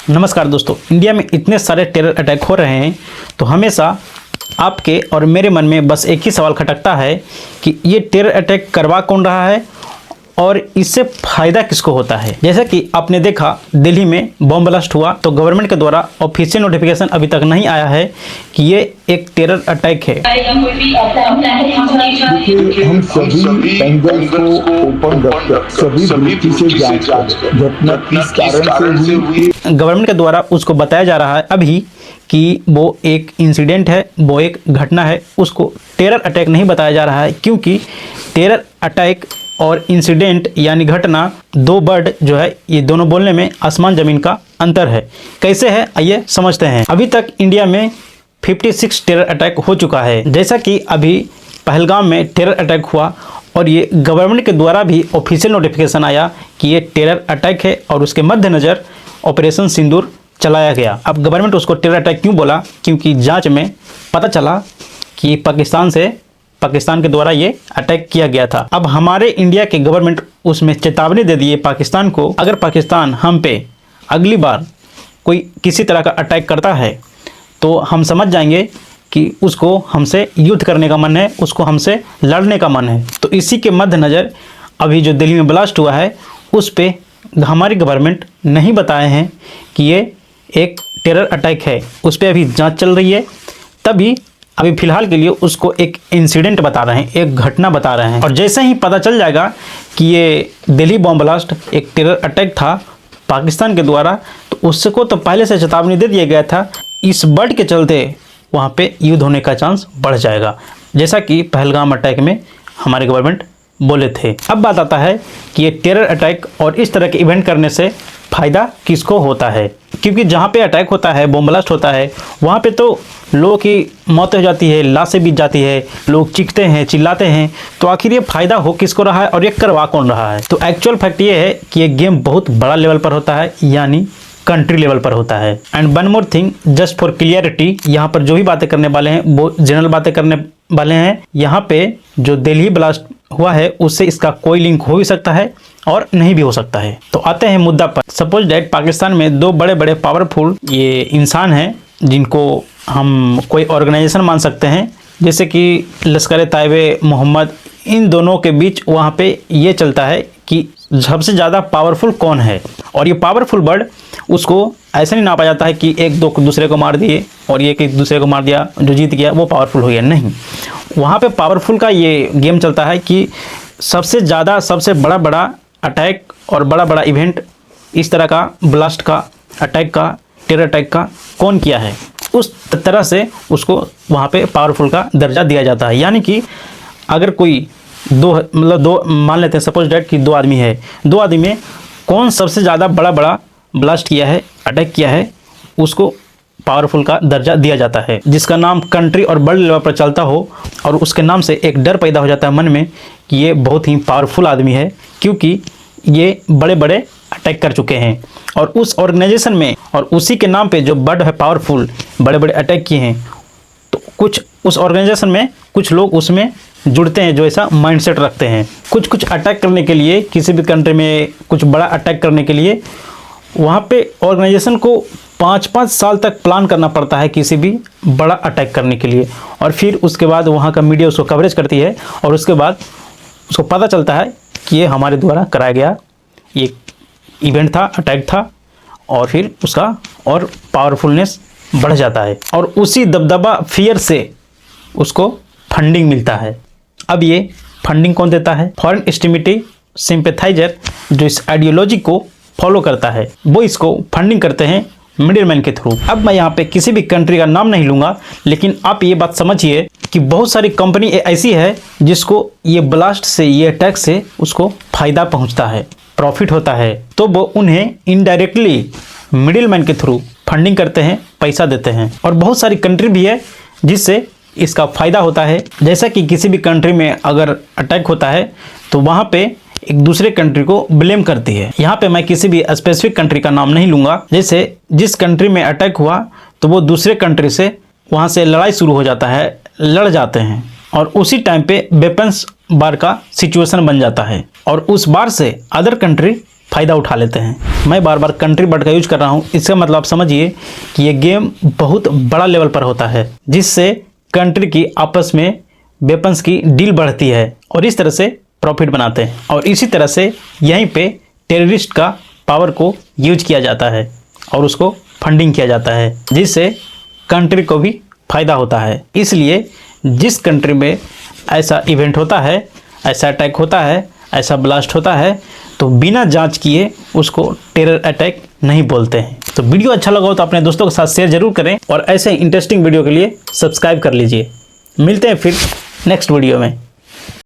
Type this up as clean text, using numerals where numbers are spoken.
नमस्कार दोस्तों, इंडिया में इतने सारे टेरर अटैक हो रहे हैं तो हमेशा आपके और मेरे मन में बस एक ही सवाल खटकता है कि ये टेरर अटैक करवा कौन रहा है और इससे फ़ायदा किसको होता है। जैसा कि आपने देखा दिल्ली में बॉम्ब ब्लास्ट हुआ तो गवर्नमेंट के द्वारा ऑफिशियल नोटिफिकेशन अभी तक नहीं आया है कि ये एक टेरर अटैक है। हम सभी एंगल्स को ओपन रखकर सभी चीजें जांच कर घटना किस कारण से हुई गवर्नमेंट के द्वारा उसको बताया जा रहा है अभी कि वो एक इंसिडेंट है, वो एक घटना है, उसको टेरर अटैक नहीं बताया जा रहा है क्योंकि टेरर अटैक और इंसिडेंट यानी घटना दो वर्ड जो है ये दोनों बोलने में आसमान ज़मीन का अंतर है। कैसे है आइए समझते हैं। अभी तक इंडिया में 56 टेरर अटैक हो चुका है। जैसा कि अभी पहलगाम में टेरर अटैक हुआ और ये गवर्नमेंट के द्वारा भी ऑफिशियल नोटिफिकेशन आया कि ये टेरर अटैक है और उसके मद्देनज़र ऑपरेशन सिंदूर चलाया गया। अब गवर्नमेंट उसको टेरर अटैक क्यों बोला? क्योंकि जांच में पता चला कि पाकिस्तान के द्वारा ये अटैक किया गया था। अब हमारे इंडिया के गवर्नमेंट उसमें चेतावनी दे दिए पाकिस्तान को, अगर पाकिस्तान हम पे अगली बार कोई किसी तरह का अटैक करता है तो हम समझ जाएंगे कि उसको हमसे युद्ध करने का मन है, उसको हमसे लड़ने का मन है। तो इसी के मद्देनज़र अभी जो दिल्ली में ब्लास्ट हुआ है उस पर हमारी गवर्नमेंट नहीं बताए हैं कि ये एक टेरर अटैक है, उस पर अभी जांच चल रही है। तभी अभी फ़िलहाल के लिए उसको एक इंसिडेंट बता रहे हैं, एक घटना बता रहे हैं। और जैसे ही पता चल जाएगा कि ये दिल्ली बॉम्ब ब्लास्ट एक टेरर अटैक था पाकिस्तान के द्वारा, तो उसको तो पहले से चेतावनी दे दिया गया था। इस वर्ड के चलते वहाँ पे युद्ध होने का चांस बढ़ जाएगा, जैसा कि पहलगाम अटैक में हमारे गवर्नमेंट बोले थे। अब बात आता है कि ये टेरर अटैक और इस तरह के इवेंट करने से फ़ायदा किसको होता है, क्योंकि जहाँ पे अटैक होता है, बॉम्ब ब्लास्ट होता है, वहाँ पे तो लोगों की मौत हो जाती है, लाशें बीत जाती है, लोग चीखते हैं, चिल्लाते हैं। तो आखिर ये फ़ायदा हो किसको रहा है और ये करवा कौन रहा है? तो एक्चुअल फैक्ट ये है कि ये गेम बहुत बड़ा लेवल पर होता है, यानी कंट्री लेवल पर होता है। And one more thing, just for clarity, यहाँ पर जो भी बातें करने वाले हैं वो जनरल बातें करने वाले हैं। यहाँ पे जो दिल्ली ब्लास्ट हुआ है उससे इसका कोई लिंक हो भी सकता है और नहीं भी हो सकता है। तो आते हैं मुद्दा पर। सपोज डैट पाकिस्तान में दो बड़े बड़े पावरफुल ये इंसान हैं जिनको हम कोई ऑर्गेनाइजेशन मान सकते हैं, जैसे कि लश्कर तैयबा मोहम्मद। इन दोनों के बीच वहाँ पे ये चलता है कि सबसे ज़्यादा पावरफुल कौन है। और ये पावरफुल वर्ड उसको ऐसे नहीं नापा जाता है कि एक दो दूसरे को मार दिए और ये एक दूसरे को मार दिया, जो जीत गया वो पावरफुल हो गया। नहीं, वहाँ पे पावरफुल का ये गेम चलता है कि सबसे ज़्यादा सबसे बड़ा अटैक और बड़ा इवेंट इस तरह का ब्लास्ट का, अटैक का, टेरर अटैक का कौन किया है, उस तरह से उसको वहाँ पे पावरफुल का दर्जा दिया जाता है। यानी कि अगर कोई दो मान लेते हैं सपोज डैट कि दो आदमी है, दो आदमी में कौन सबसे ज़्यादा बड़ा ब्लास्ट किया है, अटैक किया है, उसको पावरफुल का दर्जा दिया जाता है। जिसका नाम कंट्री और वर्ल्ड लेवल पर चलता हो और उसके नाम से एक डर पैदा हो जाता है मन में कि ये बहुत ही पावरफुल आदमी है, क्योंकि ये बड़े अटैक कर चुके हैं और उस ऑर्गेनाइजेशन में और उसी के नाम पे जो वर्ड है पावरफुल, बड़े अटैक किए हैं। तो कुछ उस ऑर्गेनाइजेशन में कुछ लोग उसमें जुड़ते हैं जो ऐसा माइंडसेट रखते हैं। कुछ अटैक करने के लिए, किसी भी कंट्री में कुछ बड़ा अटैक करने के लिए वहाँ पे ऑर्गेनाइजेशन को 5-5 साल तक प्लान करना पड़ता है किसी भी बड़ा अटैक करने के लिए। और फिर उसके बाद वहाँ का मीडिया उसको कवरेज करती है और उसके बाद उसको पता चलता है कि ये हमारे द्वारा कराया गया ये इवेंट था, अटैक था, और फिर उसका और पावरफुलनेस बढ़ जाता है और उसी दबदबा फियर से उसको फंडिंग मिलता है। अब ये फंडिंग कौन देता है? फॉरेन एस्टिमेटिव सिंपैथाइजर जो इस आइडियोलॉजी को फॉलो करता है, वो इसको फंडिंग करते हैं मिडिलमैन के थ्रू। अब मैं यहाँ पे किसी भी कंट्री का नाम नहीं लूँगा, लेकिन आप ये बात समझिए कि बहुत सारी कंपनी ऐसी है जिसको ये ब्लास्ट से, ये अटैक से उसको फ़ायदा पहुँचता है, प्रॉफिट होता है, तो वो उन्हें इनडायरेक्टली मिडिलमैन के थ्रू फंडिंग करते हैं, पैसा देते हैं। और बहुत सारी कंट्री भी है जिससे इसका फ़ायदा होता है। जैसा कि किसी भी कंट्री में अगर अटैक होता है तो वहाँ पे एक दूसरे कंट्री को ब्लेम करती है। यहाँ पे मैं किसी भी स्पेसिफिक कंट्री का नाम नहीं लूँगा। जैसे जिस कंट्री में अटैक हुआ तो वो दूसरे कंट्री से वहाँ से लड़ाई शुरू हो जाता है, लड़ जाते हैं और उसी टाइम पे वेपन्स बार का सिचुएशन बन जाता है और उस बार से अदर कंट्री फ़ायदा उठा लेते हैं। मैं बार बार कंट्री वर्ड का यूज कर रहा हूँ, इसका मतलब आप समझिए कि ये गेम बहुत बड़ा लेवल पर होता है, जिससे कंट्री की आपस में वेपन्स की डील बढ़ती है और इस तरह से प्रॉफिट बनाते हैं। और इसी तरह से यहीं पे टेररिस्ट का पावर को यूज किया जाता है और उसको फंडिंग किया जाता है, जिससे कंट्री को भी फ़ायदा होता है। इसलिए जिस कंट्री में ऐसा इवेंट होता है, ऐसा अटैक होता है, ऐसा ब्लास्ट होता है, तो बिना जांच किए उसको टेरर अटैक नहीं बोलते हैं। तो वीडियो अच्छा लगा हो तो अपने दोस्तों के साथ शेयर जरूर करें और ऐसे इंटरेस्टिंग वीडियो के लिए सब्सक्राइब कर लीजिए। मिलते हैं फिर नेक्स्ट वीडियो में।